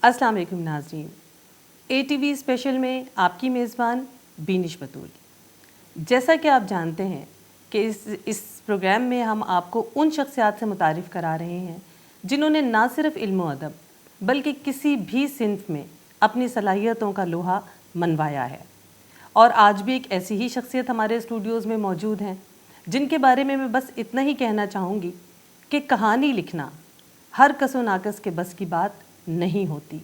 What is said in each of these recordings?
السلام علیکم ناظرین، اے ٹی وی اسپیشل میں آپ کی میزبان بینش بطول۔ جیسا کہ آپ جانتے ہیں کہ اس پروگرام میں ہم آپ کو ان شخصیات سے متعارف کرا رہے ہیں جنہوں نے نہ صرف علم و ادب بلکہ کسی بھی صنف میں اپنی صلاحیتوں کا لوہا منوایا ہے۔ اور آج بھی ایک ایسی ہی شخصیت ہمارے اسٹوڈیوز میں موجود ہیں جن کے بارے میں بس اتنا ہی کہنا چاہوں گی کہ کہانی لکھنا ہر کس و ناقص کے بس کی بات نہیں ہوتی،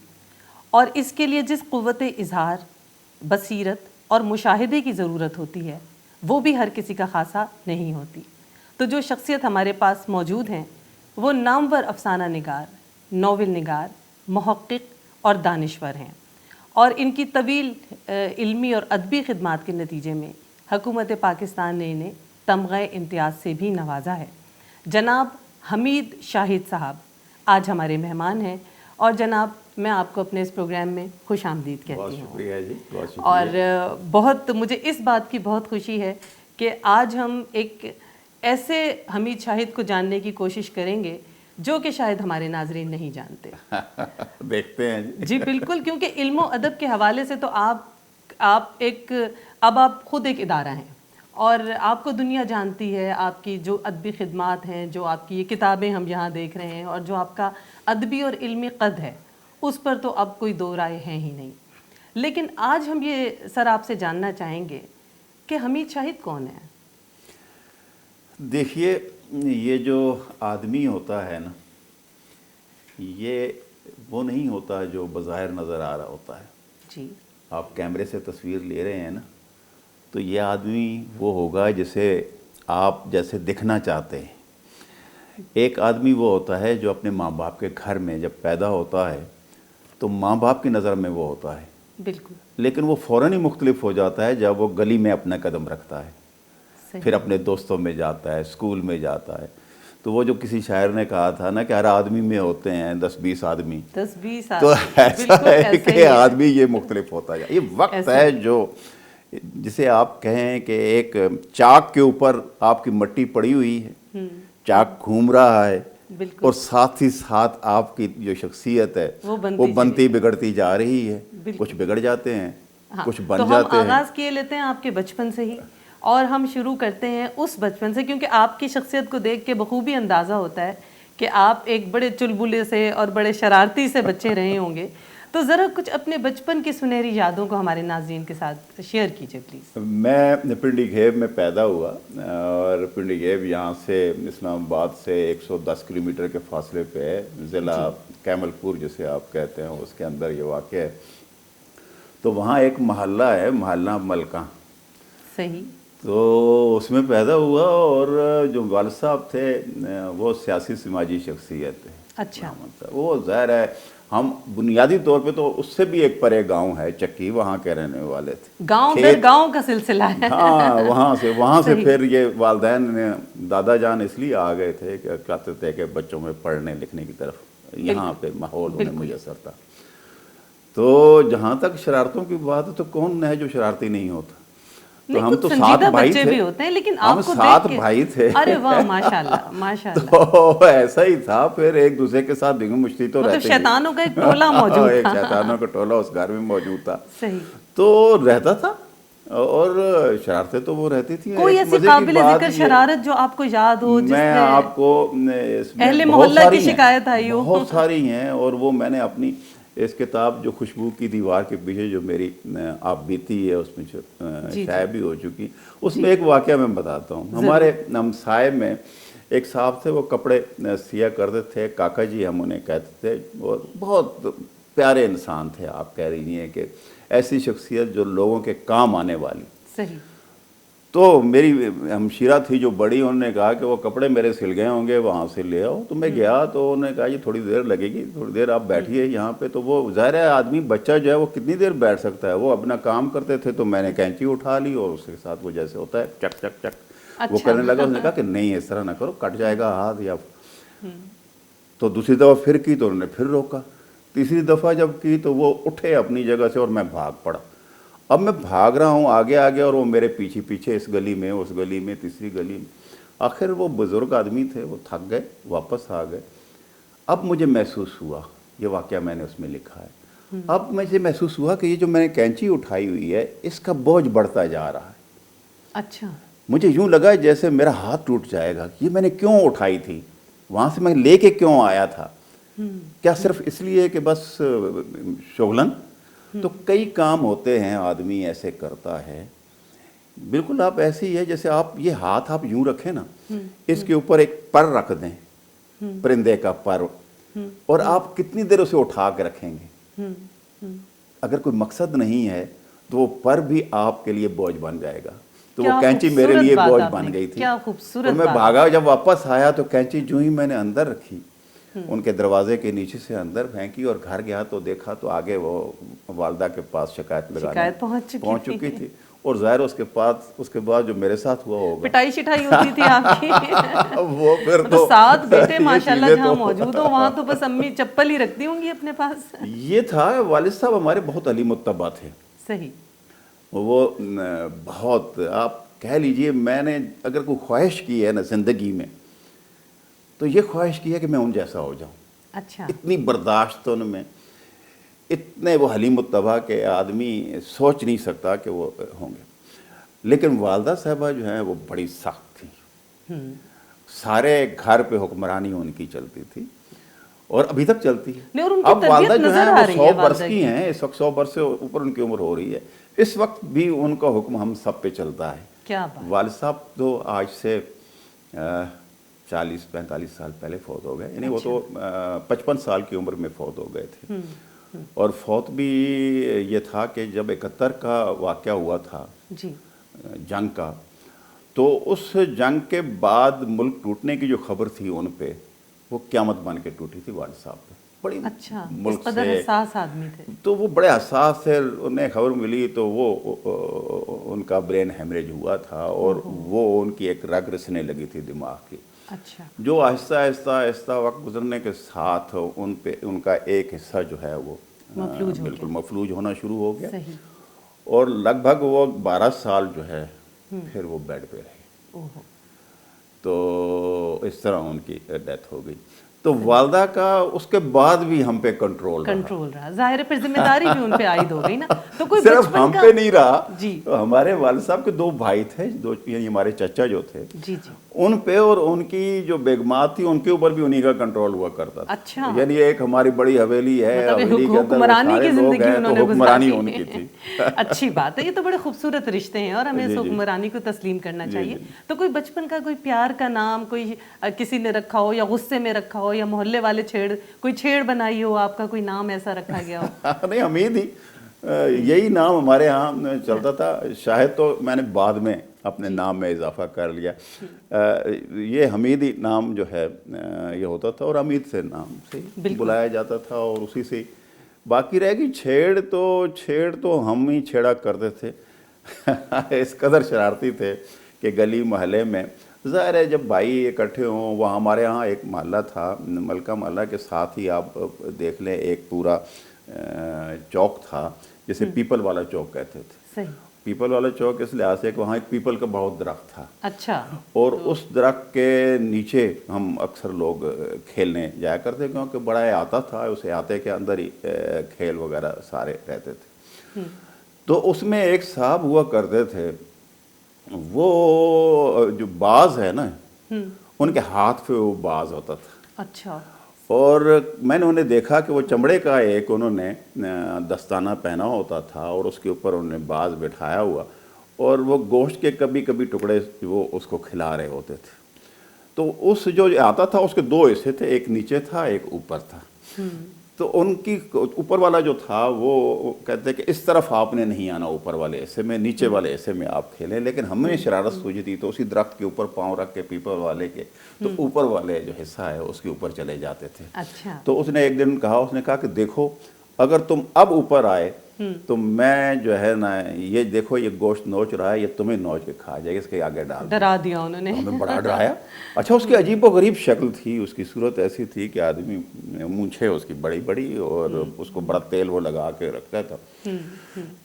اور اس کے لیے جس قوت اظہار، بصیرت اور مشاہدے کی ضرورت ہوتی ہے وہ بھی ہر کسی کا خاصا نہیں ہوتی۔ تو جو شخصیت ہمارے پاس موجود ہیں وہ نامور افسانہ نگار، ناول نگار، محقق اور دانشور ہیں، اور ان کی طویل علمی اور ادبی خدمات کے نتیجے میں حکومت پاکستان نے انہیں تمغہ امتیاز سے بھی نوازا ہے۔ جناب حمید شاہد صاحب آج ہمارے مہمان ہیں، اور جناب میں آپ کو اپنے اس پروگرام میں خوش آمدید کہتی ہوں۔ بہت شکریہ جی، بہت شکریہ۔ اور بہت مجھے اس بات کی بہت خوشی ہے کہ آج ہم ایک ایسے حمید شاہد کو جاننے کی کوشش کریں گے جو کہ شاید ہمارے ناظرین نہیں جانتے۔ دیکھتے ہیں جی بالکل، کیونکہ علم و ادب کے حوالے سے تو آپ خود ایک ادارہ ہیں، اور آپ کو دنیا جانتی ہے۔ آپ کی جو ادبی خدمات ہیں، جو آپ کی یہ کتابیں ہم یہاں دیکھ رہے ہیں، اور جو آپ کا ادبی اور علمی قد ہے، اس پر تو اب کوئی دو رائے ہیں ہی نہیں۔ لیکن آج ہم یہ سر آپ سے جاننا چاہیں گے کہ حمید شاہد کون ہے؟ دیکھیے، یہ جو آدمی ہوتا ہے نا، یہ وہ نہیں ہوتا جو بظاہر نظر آ رہا ہوتا ہے۔ جی، آپ کیمرے سے تصویر لے رہے ہیں نا، تو یہ آدمی وہ ہوگا جسے آپ جیسے دکھنا چاہتے ہیں۔ ایک آدمی وہ ہوتا ہے جو اپنے ماں باپ کے گھر میں جب پیدا ہوتا ہے تو ماں باپ کی نظر میں وہ ہوتا ہے، بالکل، لیکن وہ فوراً ہی مختلف ہو جاتا ہے جب وہ گلی میں اپنا قدم رکھتا ہے، صحیح، پھر اپنے دوستوں میں جاتا ہے، اسکول میں جاتا ہے۔ تو وہ جو کسی شاعر نے کہا تھا نا کہ ہر آدمی میں ہوتے ہیں 10-20 آدمی، 10-20 تو ایسا ہے کہ ہے۔ آدمی یہ مختلف ہوتا ہے۔ یہ وقت ہے جو جسے آپ کہیں کہ ایک چاک کے اوپر آپ کی مٹی پڑی ہوئی ہے، چاک گھوم رہا ہے، بالکل، اور ساتھ ہی ساتھ آپ کی جو شخصیت ہے وہ بنتی بگڑتی جا رہی ہے۔ کچھ بگڑ جاتے ہیں، کچھ بن جاتے ہیں۔ تو ہم آغاز کیے لیتے ہیں آپ کے بچپن سے ہی، اور ہم شروع کرتے ہیں اس بچپن سے، کیونکہ آپ کی شخصیت کو دیکھ کے بخوبی اندازہ ہوتا ہے کہ آپ ایک بڑے چلبلے سے اور بڑے شرارتی سے بچے رہے ہوں گے۔ تو ذرا کچھ اپنے بچپن کی سنہری یادوں کو ہمارے ناظرین کے ساتھ شیئر کیجئے پلیز۔ میں پنڈی گھیب میں پیدا ہوا، اور پنڈی گھیب یہاں سے اسلام آباد سے 110 کلومیٹر کے فاصلے پہ ہے، ضلع کیمل پور جسے آپ کہتے ہیں، اس کے اندر یہ واقع ہے۔ تو وہاں ایک محلہ ہے، محلہ ملکہ، صحیح، تو اس میں پیدا ہوا، اور جو والد صاحب تھے وہ سیاسی سماجی شخصیت ہے۔ اچھا، وہ ظاہر ہے ہم بنیادی طور پہ تو اس سے بھی ایک پرے گاؤں ہے چکی، وہاں کے رہنے والے تھے۔ گاؤں در گاؤں کا سلسلہ ہے۔ ہاں، وہاں سے پھر یہ والدین نے، دادا جان اس لیے آ گئے تھے کہ چاہتے تھے کہ بچوں میں پڑھنے لکھنے کی طرف یہاں پہ ماحول انہیں میسر تھا۔ تو جہاں تک شرارتوں کی بات ہے تو کون ہے جو شرارتی نہیں ہوتا؟ تو ہم تو 7 بھائی تھے، بھی ہوتے ہیں، لیکن ہم آپ کو 7 بھائی تھے۔ ارے واہ، ماشاءاللہ ماشاءاللہ، تو ایسا ہی تھا، پھر ایک دوسرے کے ساتھ ڈھنگ مشتی تو رہتے ہی، شیطانوں کا ایک ٹولہ موجود ایک تھا، شیطانوں کا ٹولہ اس گھر میں موجود تھا، صحیح، تو رہتا تھا، اور شرارتیں تو وہ رہتی تھیں۔ کوئی ایسی قابل ذکر شرارت جو آپ کو یاد ہو، جس میں میں آپ کو اس میں اہل بہت محلہ کی ساری شکایت آئی ہو؟ بہت ساری ہیں، اور وہ میں نے اپنی اس کتاب جو خوشبو کی دیوار کے پیچھے جو میری آپ بیتی ہے اس میں شائع بھی ہو چکی، اس میں ایک واقعہ میں بتاتا ہوں۔ ہمارے ہمسائے میں ایک صاحب تھے، وہ کپڑے سیا کرتے تھے، کاکا جی ہم انہیں کہتے تھے، اور بہت پیارے انسان تھے۔ آپ کہہ رہی ہیں کہ ایسی شخصیت جو لوگوں کے کام آنے والی۔ صحیح، تو میری ہمشیرہ تھی جو بڑی، انہوں نے کہا کہ وہ کپڑے میرے سل گئے ہوں گے، وہاں سے لے آؤ۔ تو میں گیا، تو انہوں نے کہا یہ تھوڑی دیر لگے گی، تھوڑی دیر آپ بیٹھیے یہاں پہ۔ تو وہ ظاہر ہے آدمی بچہ جو ہے وہ کتنی دیر بیٹھ سکتا ہے، وہ اپنا کام کرتے تھے، تو میں نے کینچی اٹھا لی، اور اس کے ساتھ وہ جیسے ہوتا ہے چک چک چک وہ کرنے لگا۔ اس نے کہا کہ نہیں اس طرح نہ کرو، کٹ جائے گا ہاتھ یا۔ تو دوسری دفعہ پھر کی تو انہوں نے پھر روکا، تیسری دفعہ جب کی تو وہ اٹھے اپنی جگہ سے، اور میں بھاگ پڑا۔ اب میں بھاگ رہا ہوں آگے آگے، اور وہ میرے پیچھے پیچھے، اس گلی میں، اس گلی میں، تیسری گلی میں۔ آخر وہ بزرگ آدمی تھے، وہ تھک گئے، واپس آ گئے۔ اب مجھے محسوس ہوا یہ واقعہ میں نے اس میں لکھا ہے. اب مجھے محسوس ہوا کہ یہ جو میں نے کینچی اٹھائی ہوئی ہے اس کا بوجھ بڑھتا جا رہا ہے. اچھا. مجھے یوں لگا جیسے میرا ہاتھ ٹوٹ جائے گا. یہ میں نے کیوں اٹھائی تھی, وہاں سے میں لے کے کیوں آیا تھا, کیا صرف اس لیے کہ بس شغلن؟ تو کئی کام ہوتے ہیں آدمی ایسے کرتا ہے. بالکل آپ ایسے ہی ہے جیسے آپ یہ ہاتھ آپ یوں رکھیں نا, اس کے اوپر ایک پر رکھ دیں, پرندے کا پر, اور آپ کتنی دیر اسے اٹھا کے رکھیں گے. اگر کوئی مقصد نہیں ہے تو وہ پر بھی آپ کے لیے بوجھ بن جائے گا. تو وہ کینچی میرے لیے بوجھ بن گئی تھی. اور میں بھاگا, جب واپس آیا تو کینچی جو ہی میں نے اندر رکھی, ان کے دروازے کے نیچے سے اندر پھینکی, اور گھر گیا تو دیکھا تو آگے وہ والدہ کے پاس شکایت لگانے پہنچ چکی تھی. اور ظاہر اس کے بعد جو میرے ساتھ ہوا ہوگا, پٹائی شٹائی ہوتی تھی آپ کی. وہ پھر تو 7 بیٹے ماشاءاللہ جہاں موجود ہو وہاں تو بس امی چپل ہی رکھتی ہوں گی اپنے پاس. یہ تھا, والد صاحب ہمارے بہت علی متبع تھے. صحیح. وہ بہت, آپ کہہ لیجئے, میں نے اگر کوئی خواہش کی ہے نا زندگی میں, تو یہ خواہش کی ہے کہ میں ان جیسا ہو جاؤں. اچھا. اتنی برداشت ان میں, اتنے وہ حلیم الطبع کے آدمی سوچ نہیں سکتا کہ وہ ہوں گے. لیکن والدہ صاحبہ جو ہیں وہ بڑی سخت تھیں. سارے گھر پہ حکمرانی ان کی چلتی تھی, اور ابھی تک چلتی ہے. اب والدہ جو ہیں وہ 100 برس کی ہیں, اس وقت 100 برس سے اوپر ان کی عمر ہو رہی ہے. اس وقت بھی ان کا حکم ہم سب پہ چلتا ہے. کیا بات. والد صاحب تو آج سے 40-45 سال پہلے فوت ہو گئے, یعنی وہ تو 55 سال کی عمر میں فوت ہو گئے تھے. اور فوت بھی یہ تھا کہ جب 71 کا واقعہ ہوا تھا جنگ کا, تو اس جنگ کے بعد ملک ٹوٹنے کی جو خبر تھی ان پہ, وہ قیامت بن کے ٹوٹی تھی والد صاحب پہ. بڑی اچھا, ملک اس قدر حساس آدمی تھے. تو وہ بڑے حساس تھے. انہیں خبر ملی تو وہ ان کا برین ہیمریج ہوا تھا, اور وہ ان کی ایک رگ رسنے لگی تھی دماغ کی. اچھا. جو آہستہ آہستہ وقت گزرنے کے ساتھ ان پہ ان کا ایک حصہ جو ہے وہ بالکل مفلوج ہونا شروع ہو گیا. اور لگ بھگ وہ 12 سال جو ہے پھر وہ بیڈ پہ رہے. تو اس طرح ان کی ڈیتھ ہو گئی. تو والدہ کا اس کے بعد بھی ہم پہ کنٹرول رہا. ظاہر ہے پھر ذمہ داری بھی ان پہ عائد ہو گئی نا. تو کوئی صرف ہم پہ نہیں رہا. جی. تو ہمارے والد صاحب کے 2 بھائی تھے, یعنی ہمارے چچا جو تھے, جی جی, ان پہ اور ان کی جو بیگمات تھی ان کے اوپر بھی انہی کا کنٹرول ہوا کرتا تھا. اچھا. یعنی ایک ہماری بڑی حویلی ہے, حویلی کے اندر حکمرانی کی زندگی انہوں نے حکمرانی ان کی تھی. اچھی بات ہے. یہ تو بڑے خوبصورت رشتے ہیں اور ہمیں اس حکمرانی کو تسلیم کرنا چاہیے. تو کوئی بچپن کا کوئی پیار کا نام کوئی کسی نے رکھا ہو, یا غصے میں رکھا ہو, یا محلے والے کوئی چھیڑ بنائی ہو, آپ کا کوئی نام ایسا رکھا گیا ہو؟ نہیں, حمید ہی, یہی نام ہمارے ہاں چلتا تھا. شاید تو میں نے بعد میں اپنے نام میں اضافہ کر لیا. یہ حمیدی نام جو ہے یہ ہوتا تھا, اور حمید سے نام سے بلایا جاتا تھا, اور اسی سے باقی رہ گئی. چھیڑ تو ہم ہی چھیڑا کرتے تھے. اس قدر شرارتی تھے کہ گلی محلے میں, ظاہر ہے جب بھائی اکٹھے ہوں, وہ ہمارے ہاں ایک محلہ تھا, ملکہ محلہ کے ساتھ ہی آپ دیکھ لیں ایک پورا چوک تھا جسے پیپل والا چوک کہتے تھے. پیپل والا چوک اس لحاظ سے کہ وہاں ایک پیپل کا بہت درخت تھا. اچھا. اور اس درخت کے نیچے ہم اکثر لوگ کھیلنے جایا کرتے, کیونکہ بڑا احاطہ تھا, اس احاطے کے اندر ہی کھیل وغیرہ سارے رہتے تھے. تو اس میں ایک صاحب ہوا کرتے تھے, وہ جو باز ہے نا, ان کے ہاتھ پہ وہ باز ہوتا تھا. اچھا. اور میں نے انہیں دیکھا کہ وہ چمڑے کا ایک انہوں نے دستانہ پہنا ہوتا تھا, اور اس کے اوپر انہوں نے باز بٹھایا ہوا, اور وہ گوشت کے کبھی کبھی ٹکڑے وہ اس کو کھلا رہے ہوتے تھے. تو اس جو آتا تھا اس کے 2 حصے تھے, ایک نیچے تھا ایک اوپر تھا. تو ان کی اوپر والا جو تھا وہ کہتے کہ اس طرف آپ نے نہیں آنا, اوپر والے حصے میں, نیچے والے حصے میں آپ کھیلیں. لیکن ہمیں شرارت سوجی تھی, تو اسی درخت کے اوپر پاؤں رکھ کے پیپل والے کے, تو اوپر والے جو حصہ ہے اس کے اوپر چلے جاتے تھے. اچھا. تو اس نے ایک دن کہا, اس نے کہا کہ دیکھو اگر تم اب اوپر آئے تو میں جو ہے نا, یہ دیکھو یہ گوشت نوچ رہا ہے, یہ تمہیں نوچ کے کھا جائے گا, اس کے آگے ڈرا دیا انہوں نے. ہمیں بڑا ڈرایا. اچھا, اس کی عجیب و غریب شکل تھی, اس کی صورت ایسی تھی کہ آدمی مونچھیں اس کی بڑی بڑی, اور اس کو بڑا تیل وہ لگا کے رکھتا تھا.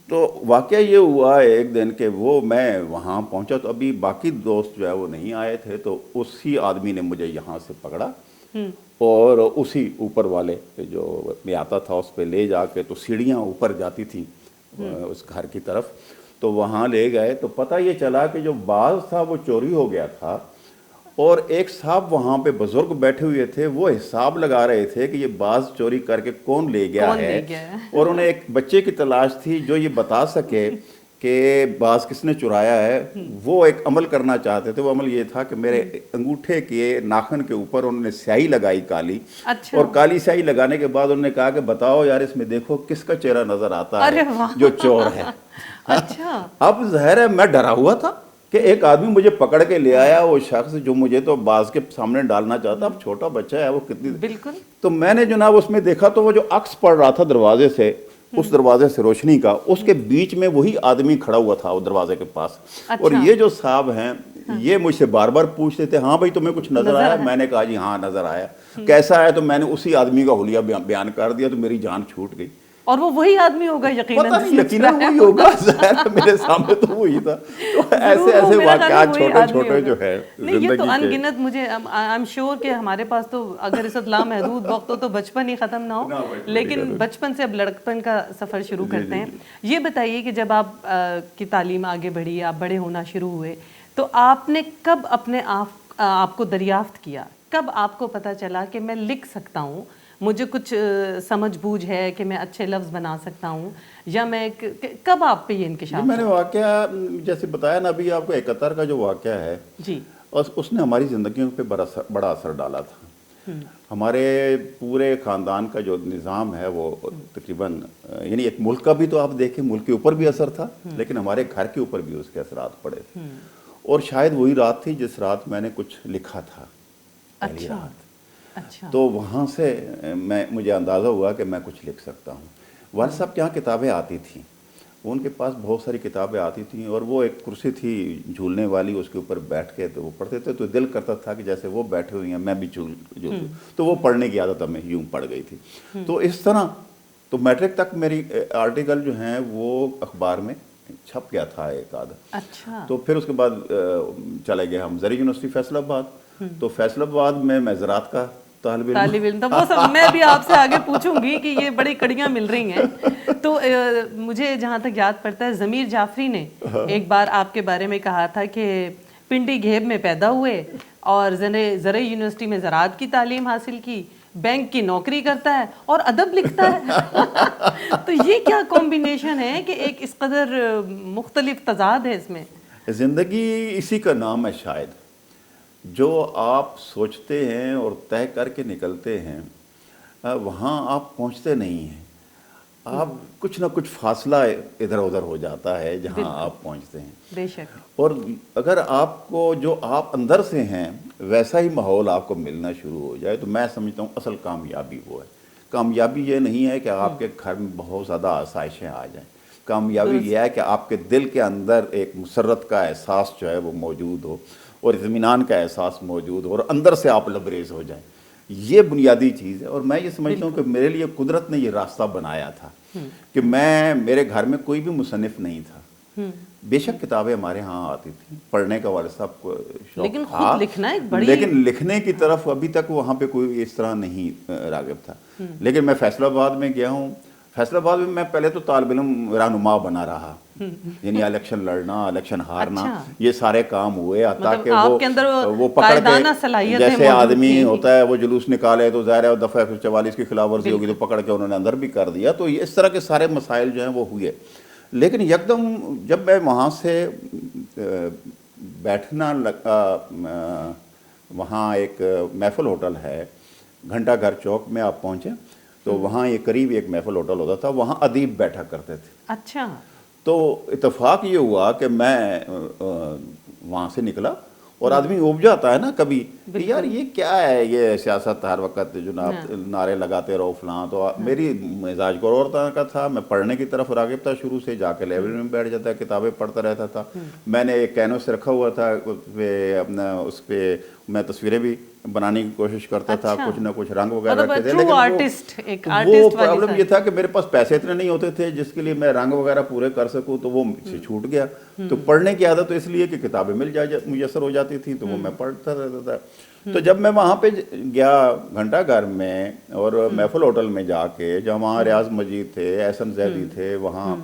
تو واقعہ یہ ہوا ایک دن کہ وہ میں وہاں پہنچا, تو ابھی باقی دوست جو ہے وہ نہیں آئے تھے, تو اسی آدمی نے مجھے یہاں سے پکڑا اور اسی اوپر والے جو میں آتا تھا اس پہ لے جا کے تو سیڑھیاں اوپر جاتی تھیں اس گھر کی طرف، تو وہاں لے گئے تو پتہ یہ چلا کہ جو باز تھا وہ چوری ہو گیا تھا، اور ایک صاحب وہاں پہ بزرگ بیٹھے ہوئے تھے، وہ حساب لگا رہے تھے کہ یہ باز چوری کر کے کون لے گیا ہے، اور انہیں ایک بچے کی تلاش تھی جو یہ بتا سکے کہ باز کس نے چرایا ہے۔ وہ ایک عمل کرنا چاہتے تھے، وہ عمل یہ تھا کہ میرے انگوٹھے کے ناخن کے اوپر انہوں نے سیاہی لگائی کالی، اور کالی سیاہی لگانے کے بعد انہوں نے کہا کہ بتاؤ یار اس میں دیکھو کس کا چہرہ نظر آتا ہے جو چور ہے۔ اچھا، اب ظاہر ہے میں ڈرا ہوا تھا کہ ایک آدمی مجھے پکڑ کے لے آیا، وہ شخص جو مجھے تو باز کے سامنے ڈالنا چاہتا، اب چھوٹا بچہ ہے وہ کتنی، بالکل، تو میں نے جناب اس میں دیکھا تو وہ جو عکس پڑ رہا تھا دروازے سے، اس دروازے سے روشنی کا، اس کے بیچ میں وہی آدمی کھڑا ہوا تھا وہ دروازے کے پاس۔ اور یہ جو صاحب ہیں یہ مجھ سے بار بار پوچھتے تھے ہاں بھائی تمہیں کچھ نظر آیا؟ میں نے کہا جی ہاں نظر آیا۔ کیسا ہے؟ تو میں نے اسی آدمی کا حلیہ بیان کر دیا، تو میری جان چھوٹ گئی۔ اور وہ وہی آدمی ہوگا یقیناً، پتہ نہیں یقیناً وہی ہوگا، ظاہر میرے سامنے تو وہی تھا۔ تو ایسے واقعات چھوٹے چھوٹے جو ہے نہیں، یہ تو ان گنت، مجھے آئی ایم شیور کہ ہمارے پاس تو اگر اس وقت لامحدود وقت ہو تو بچپن ہی ختم نہ ہو، لیکن بچپن سے اب لڑکپن کا سفر شروع کرتے ہیں۔ یہ بتائیے کہ جب آپ کی تعلیم آگے بڑھی، آپ بڑے ہونا شروع ہوئے، تو آپ نے کب اپنے آپ کو دریافت کیا، کب آپ کو پتہ چلا کہ میں لکھ سکتا ہوں، مجھے کچھ سمجھ بوجھ ہے کہ میں اچھے لفظ بنا سکتا ہوں، یا میں کب آپ پہ یہ انکشاف؟ میں نے واقعہ جیسے بتایا نا ابھی آپ کو، 71 کا جو واقعہ ہے جی، اس نے ہماری زندگیوں پہ بڑا اثر ڈالا تھا۔ ہمارے پورے خاندان کا جو نظام ہے وہ تقریباً، یعنی ایک ملک کا بھی تو آپ دیکھیں، ملک کے اوپر بھی اثر تھا لیکن ہمارے گھر کے اوپر بھی اس کے اثرات پڑے تھے، اور شاید وہی رات تھی جس رات میں نے کچھ لکھا تھا، پہلی رات۔ اچھا، تو وہاں سے مجھے اندازہ ہوا کہ میں کچھ لکھ سکتا ہوں۔ والد صاحب کے یہاں کتابیں آتی تھیں، ان کے پاس بہت ساری کتابیں آتی تھیں، اور وہ ایک کرسی تھی جھولنے والی، اس کے اوپر بیٹھ کے تو وہ پڑھتے تھے، تو دل کرتا تھا کہ جیسے وہ بیٹھے ہوئے ہیں میں بھی جھولوں، تو وہ پڑھنے کی عادت ہمیں یوں پڑ گئی تھی۔ تو اس طرح تو میٹرک تک میری آرٹیکل جو ہیں وہ اخبار میں چھپ گیا تھا ایک آدھا۔ اچھا، تو پھر اس کے بعد چلے گئے ہم زرعی یونیورسٹی فیصل آباد، تو فیصل آباد میں زراعت کا طالب علم، تو وہ سب میں بھی آپ سے آگے پوچھوں گی کہ یہ بڑی کڑیاں مل رہی ہیں۔ تو مجھے جہاں تک یاد پڑتا ہے ضمیر جعفری نے ایک بار آپ کے بارے میں کہا تھا کہ پنڈی گھیب میں پیدا ہوئے اور زرعی یونیورسٹی میں زراعت کی تعلیم حاصل کی، بینک کی نوکری کرتا ہے اور ادب لکھتا ہے۔ تو یہ کیا کمبینیشن ہے کہ ایک اس قدر مختلف تضاد ہے اس میں؟ زندگی اسی کا نام ہے شاید، جو آپ سوچتے ہیں اور طے کر کے نکلتے ہیں وہاں آپ پہنچتے نہیں ہیں، آپ کچھ نہ کچھ فاصلہ ادھر ادھر ہو جاتا ہے جہاں آپ پہنچتے ہیں۔ بے شک، اور اگر آپ کو جو آپ اندر سے ہیں ویسا ہی ماحول آپ کو ملنا شروع ہو جائے تو میں سمجھتا ہوں اصل کامیابی وہ ہے۔ کامیابی یہ نہیں ہے کہ آپ کے گھر میں بہت زیادہ آسائشیں آ جائیں، کامیابی یہ ہے کہ آپ کے دل کے اندر ایک مسرت کا احساس جو ہے وہ موجود ہو، اور اطمینان کا احساس موجود ہو، اور اندر سے آپ لبریز ہو جائیں۔ یہ بنیادی چیز ہے، اور میں یہ سمجھتا ہوں کہ میرے لیے قدرت نے یہ راستہ بنایا تھا کہ میرے گھر میں کوئی بھی مصنف نہیں تھا۔ بے شک کتابیں ہمارے ہاں آتی تھیں، پڑھنے کا والد صاحب کو شوق تھا، لیکن لکھنے کی طرف ابھی تک وہاں پہ کوئی اس طرح نہیں راغب تھا۔ لیکن میں فیصل آباد میں گیا ہوں، فیصل آباد میں پہلے تو طالب علم رہنما بنا رہا، یعنی الیکشن لڑنا، الیکشن ہارنا، یہ سارے کام ہوئے، تاکہ وہ پکڑ کے جیسے آدمی ہوتا ہے وہ جلوس نکالے تو ظاہر ہے دفعہ 44 کی خلاف ورزی ہوگی تو پکڑ کے انہوں نے اندر بھی کر دیا۔ تو اس طرح کے سارے مسائل جو ہیں وہ ہوئے، لیکن یکدم جب میں وہاں سے بیٹھنا لگا، وہاں ایک محفل ہوٹل ہے گھنٹہ گھر چوک میں آپ پہنچے تو وہاں یہ قریب ایک محفل ہوٹل ہوتا تھا، وہاں ادیب بیٹھا کرتے تھے۔ اچھا، تو اتفاق یہ ہوا کہ میں وہاں سے نکلا، اور آدمی اُب جاتا ہے نا کبھی کہ یار یہ کیا ہے، یہ سیاست ہر وقت جناب نعرے لگاتے رہو فلاں۔ تو میری مزاج کو اور طرح کا تھا، میں پڑھنے کی طرف راغب تھا، شروع سے جا کے لائبریری میں بیٹھ جاتا، کتابیں پڑھتا رہتا تھا۔ میں نے ایک کینوس رکھا ہوا تھا، اس پہ میں تصویریں بھی بنانے کی کوشش کرتا تھا، کچھ نہ کچھ رنگ وغیرہ رکھتے تھے، لیکن وہ پرابلم یہ تھا کہ میرے پاس پیسے اتنے نہیں ہوتے تھے جس کے لیے میں رنگ وغیرہ پورے کر سکوں، تو وہ مجھ سے چھوٹ گیا۔ تو پڑھنے کی عادت اس لیے کہ کتابیں میسر ہو جاتی تھیں تو وہ میں پڑھتا رہتا تھا۔ تو جب میں وہاں پہ گیا گھنٹہ گھر میں اور محفل ہوٹل میں جا کے، جہاں وہاں ریاض مجید تھے، احسن زیدی تھے، وہاں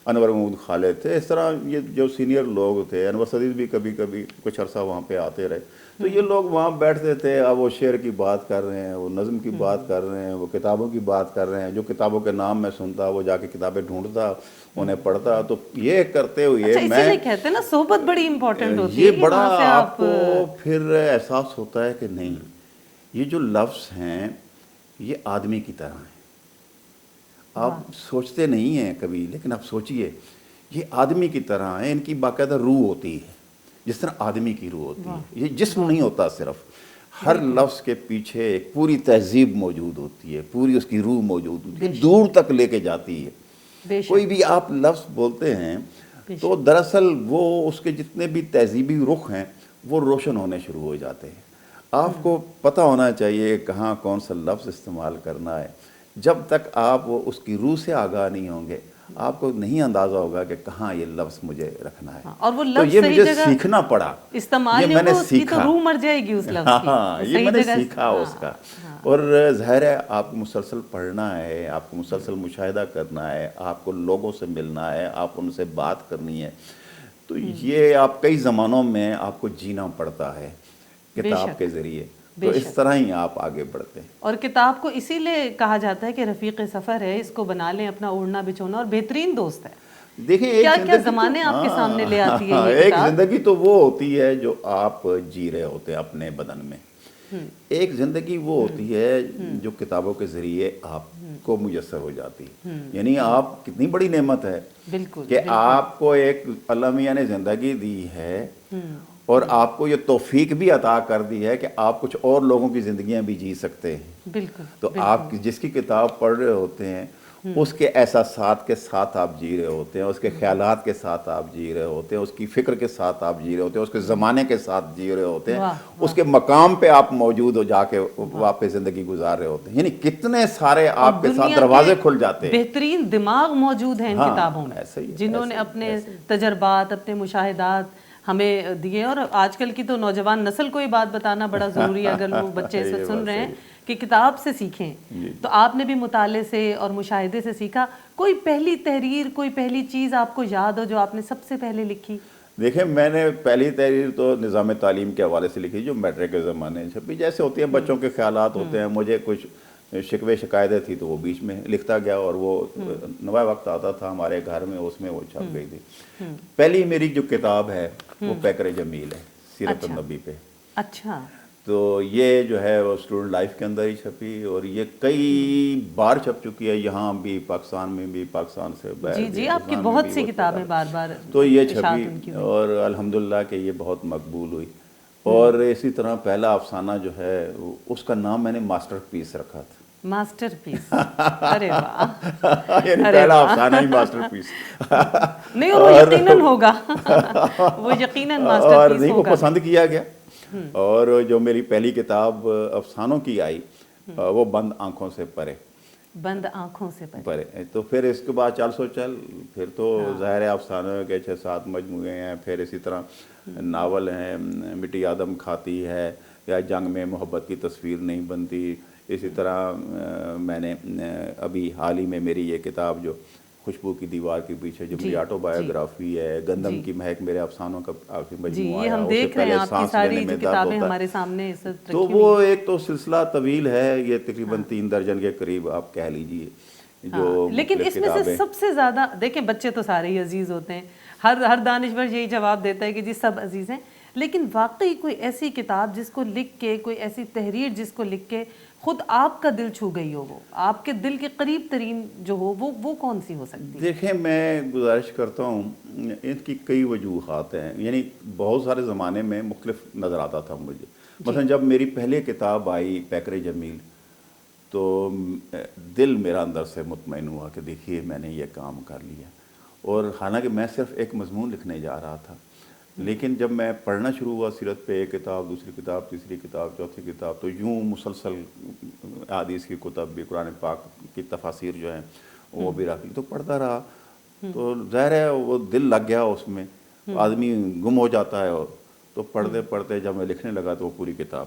انور محمود خالد تھے، اس طرح یہ جو سینئر لوگ تھے، انور صدیق بھی کبھی کبھی کچھ عرصہ وہاں پہ آتے رہے، تو یہ لوگ وہاں بیٹھتے تھے، اب وہ شعر کی بات کر رہے ہیں، وہ نظم کی بات کر رہے ہیں، وہ کتابوں کی بات کر رہے ہیں، جو کتابوں کے نام میں سنتا وہ جا کے کتابیں ڈھونڈتا، انہیں پڑھتا، تو یہ کرتے ہوئے اچھا اسی میں لیے کہتے ہیں نا صحبت بڑی امپورٹنٹ ہوتی ہے یہ کہ بڑا وہاں سے آپ کو پھر احساس ہوتا ہے کہ نہیں، یہ جو لفظ ہیں یہ آدمی کی طرح ہیں، آپ سوچتے نہیں ہیں کبھی، لیکن آپ سوچئے یہ آدمی کی طرح ہیں، ان کی باقاعدہ روح ہوتی ہے، جس طرح آدمی کی روح ہوتی ہے، یہ جسم نہیں ہوتا صرف، ہر لفظ کے پیچھے ایک پوری تہذیب موجود ہوتی ہے، پوری اس کی روح موجود ہوتی ہے، دور تک لے کے جاتی ہے۔ بے شک کوئی بھی آپ لفظ بولتے ہیں تو دراصل وہ اس کے جتنے بھی تہذیبی رخ ہیں وہ روشن ہونے شروع ہو جاتے ہیں۔ آپ کو پتہ ہونا چاہیے کہاں کون سا لفظ استعمال کرنا ہے، جب تک آپ اس کی روح سے آگاہ نہیں ہوں گے آپ کو نہیں اندازہ ہوگا کہ کہاں یہ لفظ مجھے رکھنا ہے، اور وہ تو لفظ یہ صحیح مجھے جگہ سیکھنا پڑا، استعمال یہ نہیں میں نے ہوگا، اس کی تو سیکھا، روح مر جائے گی اس لفظ کی، ہاں یہ میں نے سیکھا اس کا، اور ظاہر ہے آپ کو مسلسل پڑھنا ہے، آپ کو مسلسل مشاہدہ کرنا ہے، آپ کو لوگوں سے ملنا ہے، آپ ان سے بات کرنی ہے، تو یہ آپ کئی زمانوں میں آپ کو جینا پڑتا ہے کتاب کے ذریعے، تو اس طرح ہی آپ آگے بڑھتے ہیں۔ اور کتاب کو اسی لیے کہا جاتا ہے کہ رفیق سفر ہے، اس کو بنا لیں اپنا اوڑھنا بچھونا، اور بہترین دوست ہے۔ دیکھیں ایک کیا کیا زندگی زمانے آپ کے سامنے لے آتی ہے یہ ایک کتاب؟ زندگی تو وہ ہوتی ہے جو آپ جی رہے ہوتے ہیں اپنے بدن میں، ایک زندگی وہ ہوتی ہے جو کتابوں کے ذریعے آپ کو میسر ہو جاتی ہے، یعنی آپ کتنی بڑی نعمت ہے بالکل کہ آپ کو ایک اللہ میاں نے زندگی دی ہے اور آپ کو یہ توفیق بھی عطا کر دی ہے کہ آپ کچھ اور لوگوں کی زندگیاں بھی جی سکتے ہیں، بالکل تو آپ جس کی کتاب پڑھ رہے ہوتے ہیں اس کے احساسات کے ساتھ آپ جی رہے ہوتے ہیں، اس کے خیالات کے ساتھ آپ جی رہے ہوتے ہیں، اس کی فکر کے ساتھ آپ جی رہے ہوتے ہیں، اس کے زمانے کے ساتھ جی رہے ہوتے ہیں، اس کے مقام پہ آپ موجود ہو جا کے واپس زندگی گزار رہے ہوتے ہیں، یعنی کتنے سارے آپ کے ساتھ دروازے کھل جاتے ہیں۔ بہترین دماغ موجود ہیں ان کتابوں میں، جنہوں نے اپنے تجربات، اپنے مشاہدات ہمیں دیے، اور آج کل کی تو نوجوان نسل کو یہ بات بتانا بڑا ضروری ہے، اگر وہ بچے سے سن رہے ہیں کہ کتاب سے سیکھیں، تو آپ نے بھی مطالعے سے اور مشاہدے سے سیکھا۔ کوئی پہلی تحریر، کوئی پہلی چیز آپ کو یاد ہو جو آپ نے سب سے پہلے لکھی؟ دیکھیں میں نے پہلی تحریر تو نظام تعلیم کے حوالے سے لکھی جو میٹرک کے زمانے سے بھی، جیسے ہوتی ہیں بچوں کے خیالات ہوتے ہیں، مجھے کچھ شکوے شکایتیں تھی تو وہ بیچ میں لکھتا گیا، اور وہ نوائے وقت آتا تھا ہمارے گھر میں، اس میں وہ چھپ گئی تھی۔ پہلی میری جو کتاب ہے وہ پیکر جمیل ہے، سیرت النبی پہ۔ اچھا، تو یہ جو ہے وہ اسٹوڈنٹ لائف کے اندر ہی چھپی، اور یہ کئی بار چھپ چکی ہے، یہاں بھی، پاکستان میں بھی، پاکستان سے باہر بھی، جی آپ کی بہت سی کتابیں بار بار تو یہ چھپی، اور الحمدللہ کہ یہ بہت مقبول ہوئی، اور اسی طرح پہلا افسانہ جو ہے اس کا نام میں نے ماسٹر پیس رکھا تھا۔ ماسٹر پیس، ارے واہ، یعنی پہلا افسانہ ہی ماسٹر پیس، نہیں، اور وہ یقیناً ہوگا، وہ یقیناً ماسٹر اور پیس نہیں وہ ہوگا۔ پسند کیا گیا، اور جو میری پہلی کتاب افسانوں کی آئی وہ بند آنکھوں سے پرے، بند آنکھوں سے پرے، تو پھر اس کے بعد چل سو چل، پھر تو ظاہر افسانوں کے 6-7 مجموعے ہیں، پھر اسی طرح ناول ہیں، مٹی آدم کھاتی ہے، یا جنگ میں محبت کی تصویر نہیں بنتی، اسی طرح میں نے ابھی حال ہی میں میری یہ کتاب جو خوشبو کی دیوار کے پیچھے جو میری آٹو بایوگرافی ہے، گندم کی مہک میرے افسانوں کا آخری مجموعہ یہ ہے، ہم اس سے دیکھ رہے ہیں پہلے آپ کی سانس ساری لینے جو میں درد کتابیں ہوتا ہمارے ہے، سامنے اس وقت تو رکھی وہ ہوئی ہیں۔ ایک تو سلسلہ طویل ہے، یہ تقریباً 3 درجن کے قریب آپ کہہ لیجئے جو لیکن اس میں سے سب سے زیادہ، دیکھیں بچے تو سارے ہی عزیز ہوتے ہیں، ہر دانشور یہی جواب دیتا ہے کہ جی سب عزیز ہیں، لیکن واقعی کوئی ایسی کتاب جس کو لکھ کے، کوئی ایسی تحریر جس کو لکھ کے خود آپ کا دل چھو گئی ہو، وہ آپ کے دل کے قریب ترین جو ہو، وہ کون سی ہو سکتی ہے؟ دیکھیں میں گزارش کرتا ہوں، ان کی کئی وجوہات ہیں، یعنی بہت سارے زمانے میں مختلف نظر آتا تھا مجھے، مثلا جب میری پہلی کتاب آئی پیکر جمیل تو دل میرا اندر سے مطمئن ہوا کہ دیکھیے میں نے یہ کام کر لیا، اور حالانکہ میں صرف ایک مضمون لکھنے جا رہا تھا، لیکن جب میں پڑھنا شروع ہوا سیرت پہ، ایک کتاب، دوسری کتاب، تیسری کتاب، چوتھی کتاب، تو یوں مسلسل حدیث کی کتب بھی، قرآن پاک کی تفاسیر جو ہیں وہ بھی رکھ لی، تو پڑھتا رہا، تو ظاہر ہے وہ دل لگ گیا اس میں، آدمی گم ہو جاتا ہے، اور تو پڑھتے پڑھتے جب میں لکھنے لگا تو وہ پوری کتاب